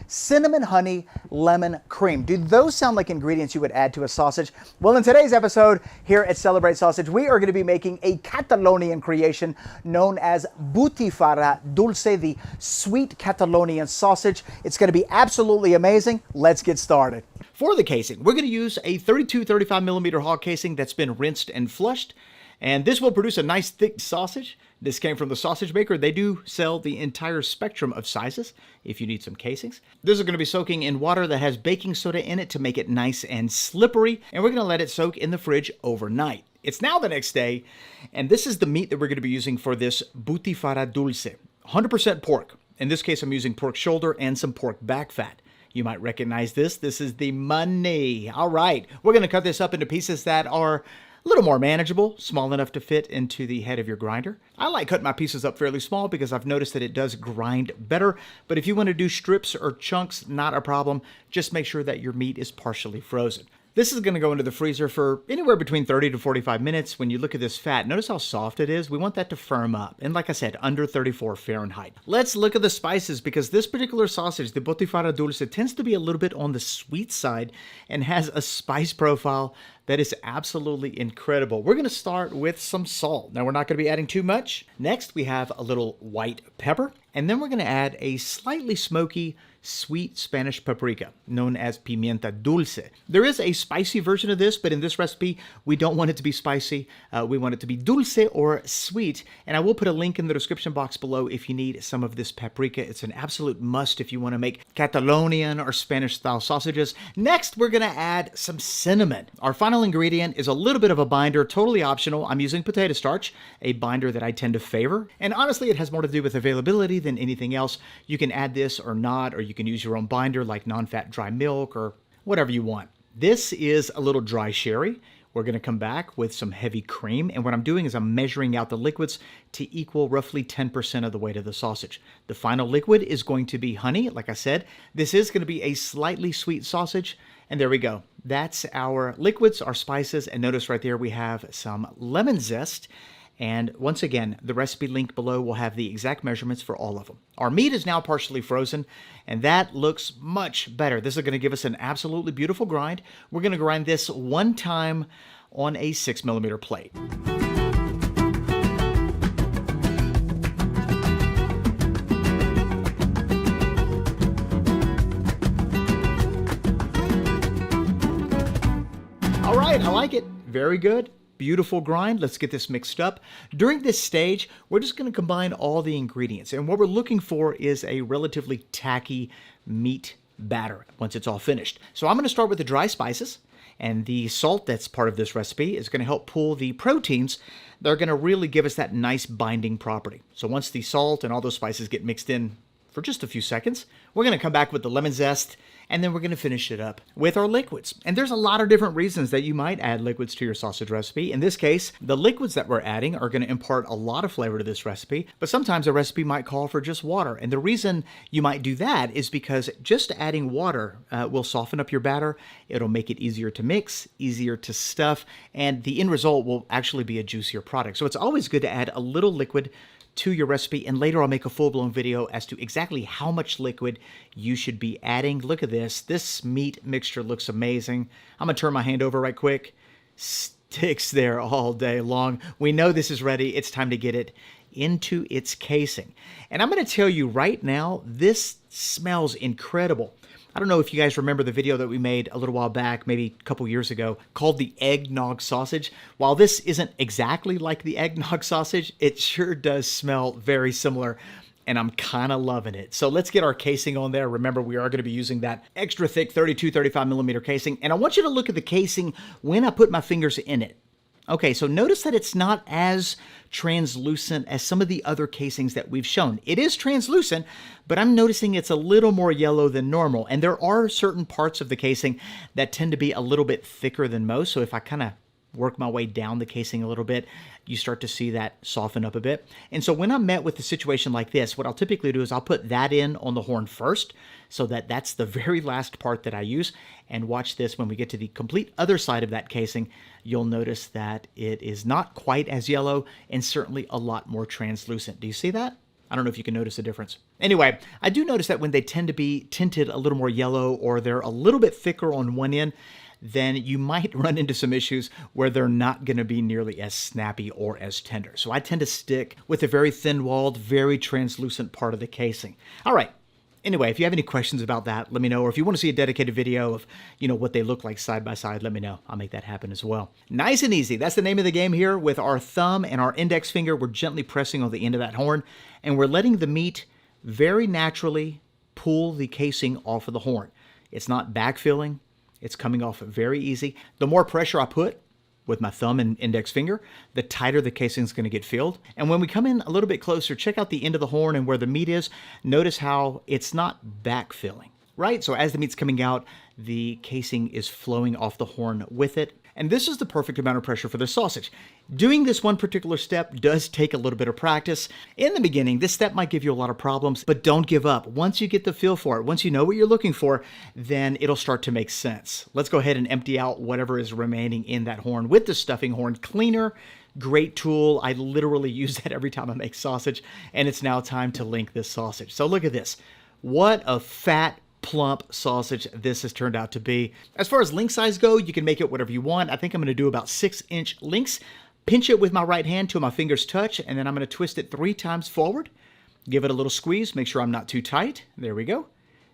cinnamon, honey, lemon, cream. Do those sound like ingredients you would add to a sausage? Well, in today's episode here at Celebrate Sausage, we are going to be making a Catalonian creation known as Butifarra Dulce, the sweet Catalonian sausage. It's going to be absolutely amazing. Let's get started. For the casing, we're going to use a 32-35 millimeter hog casing that's been rinsed and flushed. And this will produce a nice thick sausage. This came from the sausage maker. They do sell the entire spectrum of sizes if you need some casings. This is going to be soaking in water that has baking soda in it to make it nice and slippery. And we're going to let it soak in the fridge overnight. It's now the next day, and this is the meat that we're going to be using for this Butifarra Dulce. 100% pork. In this case, I'm using pork shoulder and some pork back fat. You might recognize this. This is the money. All right. We're going to cut this up into pieces that are a little more manageable, small enough to fit into the head of your grinder. I like cutting my pieces up fairly small because I've noticed that it does grind better. But if you want to do strips or chunks, not a problem. Just make sure that your meat is partially frozen. This is going to go into the freezer for anywhere between 30 to 45 minutes. When you look at this fat, notice how soft it is. We want that to firm up. And like I said, under 34 Fahrenheit. Let's look at the spices because this particular sausage, the Butifarra Dulce, tends to be a little bit on the sweet side and has a spice profile that is absolutely incredible. We're going to start with some salt. Now, we're not going to be adding too much. Next, we have a little white pepper. And then we're going to add a slightly smoky, sweet Spanish paprika, known as pimienta dulce. There is a spicy version of this, but in this recipe, we don't want it to be spicy. We want it to be dulce or sweet. And I will put a link in the description box below if you need some of this paprika. It's an absolute must if you want to make Catalonian or Spanish-style sausages. Next, we're going to add some cinnamon. Our final ingredient is a little bit of a binder, totally optional. I'm using potato starch, a binder that I tend to favor. And honestly, it has more to do with availability than anything else. You can add this or not, or you can use your own binder like non-fat dry milk or whatever you want. This is a little dry sherry. We're going to come back with some heavy cream. And what I'm doing is I'm measuring out the liquids to equal roughly 10% of the weight of the sausage. The final liquid is going to be honey. Like I said, this is going to be a slightly sweet sausage. And there we go. That's our liquids, our spices. And notice right there we have some lemon zest. And once again, the recipe link below will have the exact measurements for all of them. Our meat is now partially frozen, and that looks much better. This is going to give us an absolutely beautiful grind. We're going to grind this one time on a 6 millimeter plate. All right, I like it. Very good. Beautiful grind. Let's get this mixed up. During this stage, we're just going to combine all the ingredients. And what we're looking for is a relatively tacky meat batter once it's all finished. So I'm going to start with the dry spices. And the salt that's part of this recipe is going to help pull the proteins that are going to really give us that nice binding property. So once the salt and all those spices get mixed in for just a few seconds, we're going to come back with the lemon zest, and then we're going to finish it up with our liquids. And there's a lot of different reasons that you might add liquids to your sausage recipe. In this case, the liquids that we're adding are going to impart a lot of flavor to this recipe, but sometimes a recipe might call for just water. And the reason you might do that is because just adding water will soften up your batter. It'll make it easier to mix, easier to stuff, and the end result will actually be a juicier product. So it's always good to add a little liquid to your recipe, and later I'll make a full-blown video as to exactly how much liquid you should be adding. Look at this. This meat mixture looks amazing. I'm going to turn my hand over right quick. Sticks there all day long. We know this is ready. It's time to get it into its casing. And I'm going to tell you right now, this smells incredible. I don't know if you guys remember the video that we made a little while back, maybe a couple years ago, called the eggnog sausage. While this isn't exactly like the eggnog sausage, it sure does smell very similar, and I'm kind of loving it. So let's get our casing on there. Remember, we are going to be using that extra thick 32-35 millimeter casing, and I want you to look at the casing when I put my fingers in it. Okay, so notice that it's not as translucent as some of the other casings that we've shown. It is translucent, but I'm noticing it's a little more yellow than normal. And there are certain parts of the casing that tend to be a little bit thicker than most. So if I kind of work my way down the casing a little bit, you start to see that soften up a bit. And so when I'm met with a situation like this, what I'll typically do is I'll put that in on the horn first, so that that's the very last part that I use. And watch this, when we get to the complete other side of that casing, you'll notice that it is not quite as yellow and certainly a lot more translucent. Do you see that? I don't know if you can notice a difference. Anyway, I do notice that when they tend to be tinted a little more yellow or they're a little bit thicker on one end, then you might run into some issues where they're not going to be nearly as snappy or as tender. So I tend to stick with a very thin-walled, very translucent part of the casing. All right. Anyway, if you have any questions about that, let me know. Or if you want to see a dedicated video of, what they look like side by side, let me know. I'll make that happen as well. Nice and easy. That's the name of the game here. With our thumb and our index finger, we're gently pressing on the end of that horn, and we're letting the meat very naturally pull the casing off of the horn. It's not backfilling. It's coming off very easy. The more pressure I put with my thumb and index finger, the tighter the casing is going to get filled. And when we come in a little bit closer, check out the end of the horn and where the meat is. Notice how it's not backfilling, right? So as the meat's coming out, the casing is flowing off the horn with it. And this is the perfect amount of pressure for the sausage. Doing this one particular step does take a little bit of practice. In the beginning, this step might give you a lot of problems, but don't give up. Once you get the feel for it, once you know what you're looking for, then it'll start to make sense. Let's go ahead and empty out whatever is remaining in that horn with the stuffing horn cleaner. Great tool. I literally use that every time I make sausage, and it's now time to link this sausage. So look at this. What a fat, plump sausage this has turned out to be. As far as link size go, you can make it whatever you want. I think I'm going to do about 6-inch links. Pinch it with my right hand till my fingers touch, and then I'm going to twist it 3 times forward. Give it a little squeeze, make sure I'm not too tight. There we go.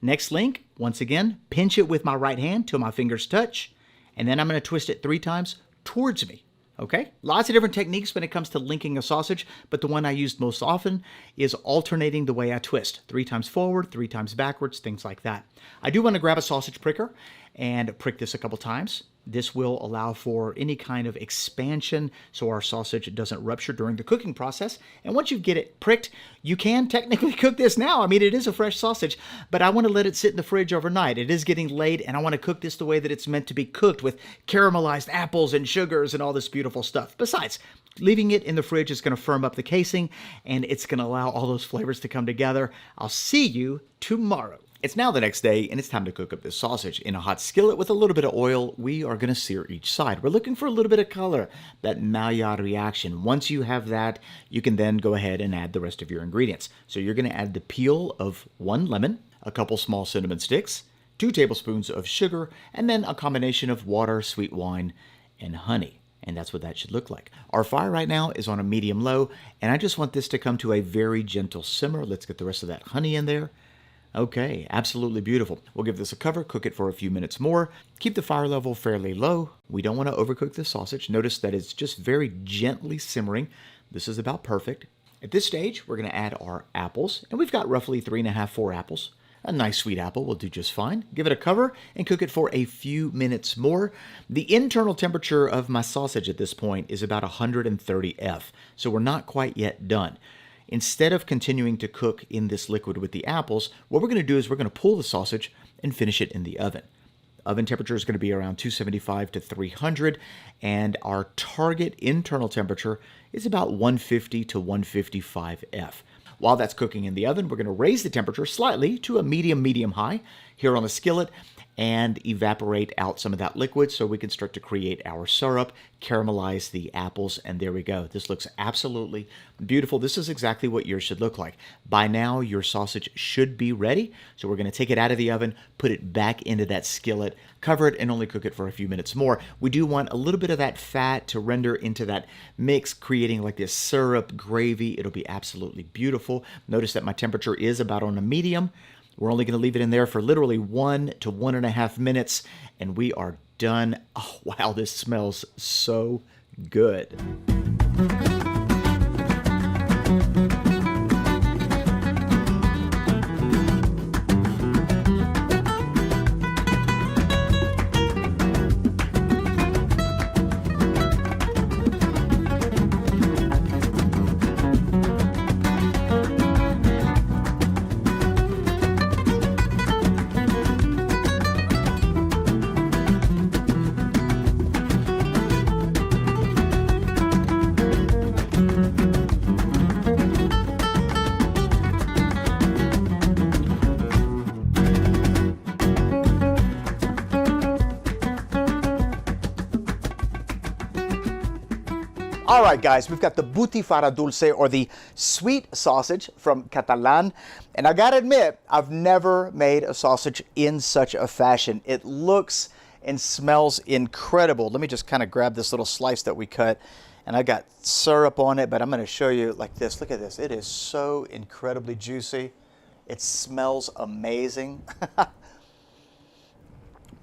Next link, once again, pinch it with my right hand till my fingers touch, and then I'm going to twist it 3 times towards me. Okay, lots of different techniques when it comes to linking a sausage, but the one I use most often is alternating the way I twist. 3 times forward, 3 times backwards, things like that. I do want to grab a sausage pricker and prick this a couple times. This will allow for any kind of expansion so our sausage doesn't rupture during the cooking process. And once you get it pricked, you can technically cook this now. I mean, it is a fresh sausage, but I want to let it sit in the fridge overnight. It is getting late, and I want to cook this the way that it's meant to be cooked, with caramelized apples and sugars and all this beautiful stuff. Besides, leaving it in the fridge is going to firm up the casing, and it's going to allow all those flavors to come together. I'll see you tomorrow. It's now the next day, and it's time to cook up this sausage. In a hot skillet with a little bit of oil, we are going to sear each side. We're looking for a little bit of color, that Maillard reaction. Once you have that, you can then go ahead and add the rest of your ingredients. So you're going to add the peel of 1 lemon, a couple small cinnamon sticks, 2 tablespoons of sugar, and then a combination of water, sweet wine, and honey. And that's what that should look like. Our fire right now is on a medium-low, and I just want this to come to a very gentle simmer. Let's get the rest of that honey in there. Okay, absolutely beautiful. We'll give this a cover, cook it for a few minutes more. Keep the fire level fairly low. We don't want to overcook the sausage. Notice that it's just very gently simmering. This is about perfect. At this stage, we're going to add our apples, and we've got roughly 3.5, 4 apples. A nice sweet apple will do just fine. Give it a cover and cook it for a few minutes more. The internal temperature of my sausage at this point is about 130 F, so we're not quite yet done. Instead of continuing to cook in this liquid with the apples, what we're going to do is we're going to pull the sausage and finish it in the oven. Oven temperature is going to be around 275 to 300, and our target internal temperature is about 150 to 155 F. While that's cooking in the oven, we're going to raise the temperature slightly to a medium high here on the skillet and evaporate out some of that liquid so we can start to create our syrup, caramelize the apples, and there we go. This looks absolutely beautiful. This is exactly what yours should look like. By now, your sausage should be ready, so we're going to take it out of the oven, put it back into that skillet, cover it, and only cook it for a few minutes more. We do want a little bit of that fat to render into that mix, creating like this syrup gravy. It'll be absolutely beautiful. Notice that my temperature is about on a medium. We're only going to leave it in there for literally 1 to 1.5 minutes, and we are done. Oh, wow, this smells so good. All right, guys, we've got the Butifarra Dulce, or the sweet sausage from Catalan. And I gotta admit, I've never made a sausage in such a fashion. It looks and smells incredible. Let me just kind of grab this little slice that we cut. And I got syrup on it, but I'm gonna show you like this. Look at this. It is so incredibly juicy. It smells amazing.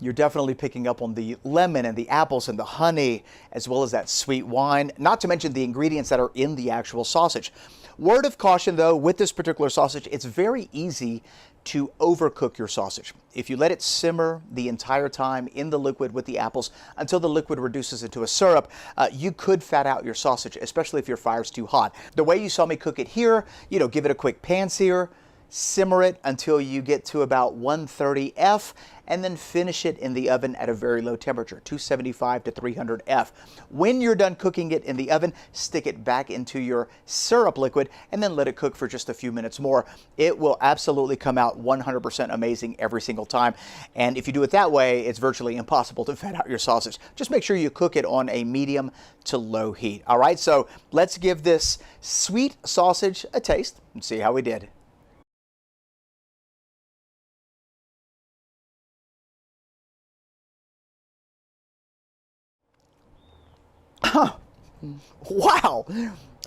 You're definitely picking up on the lemon and the apples and the honey, as well as that sweet wine, not to mention the ingredients that are in the actual sausage. Word of caution though, with this particular sausage, it's very easy to overcook your sausage. If you let it simmer the entire time in the liquid with the apples until the liquid reduces into a syrup, you could fat out your sausage, especially if your fire's too hot. The way you saw me cook it here, give it a quick pan sear, simmer it until you get to about 130 F, and then finish it in the oven at a very low temperature, 275 to 300 F. When you're done cooking it in the oven, stick it back into your syrup liquid and then let it cook for just a few minutes more. It will absolutely come out 100% amazing every single time. And if you do it that way, it's virtually impossible to fat out your sausage. Just make sure you cook it on a medium to low heat. All right, so let's give this sweet sausage a taste and see how we did. Wow,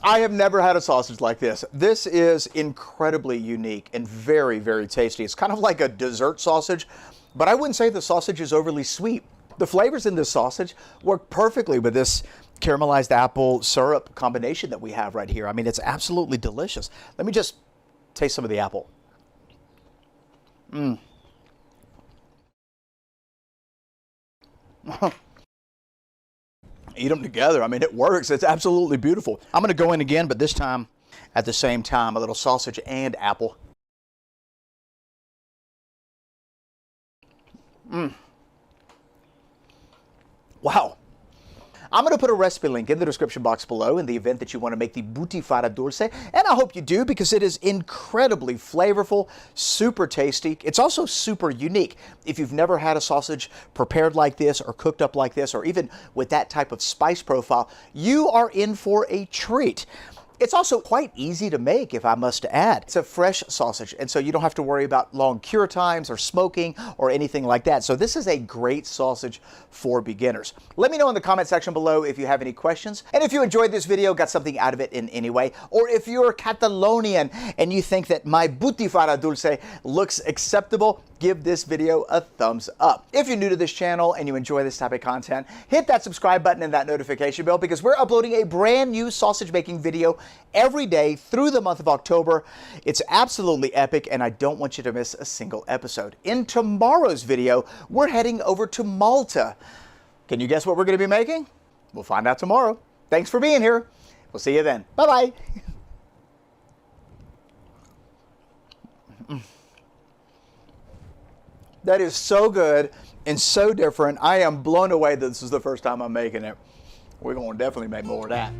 I have never had a sausage like this. This is incredibly unique and very, very tasty. It's kind of like a dessert sausage, but I wouldn't say the sausage is overly sweet. The flavors in this sausage work perfectly with this caramelized apple syrup combination that we have right here. I mean, it's absolutely delicious. Let me just taste some of the apple. Eat them together. I mean, it works. It's absolutely beautiful. I'm going to go in again, but this time at the same time, a little sausage and apple. Wow. I'm going to put a recipe link in the description box below in the event that you want to make the Butifarra Dulce, and I hope you do because it is incredibly flavorful, super tasty. It's also super unique. If you've never had a sausage prepared like this or cooked up like this, or even with that type of spice profile, you are in for a treat. It's also quite easy to make, if I must add. It's a fresh sausage, and so you don't have to worry about long cure times or smoking or anything like that. So this is a great sausage for beginners. Let me know in the comment section below if you have any questions. And if you enjoyed this video, got something out of it in any way, or if you're Catalonian and you think that my Butifarra Dulce looks acceptable, give this video a thumbs up. If you're new to this channel and you enjoy this type of content, hit that subscribe button and that notification bell because we're uploading a brand new sausage making video every day through the month of October. It's absolutely epic and I don't want you to miss a single episode. In tomorrow's video, we're heading over to Malta. Can you guess what we're going to be making? We'll find out tomorrow. Thanks for being here. We'll see you then. Bye-bye. That is so good and so different. I am blown away that this is the first time I'm making it. We're going to definitely make more of that.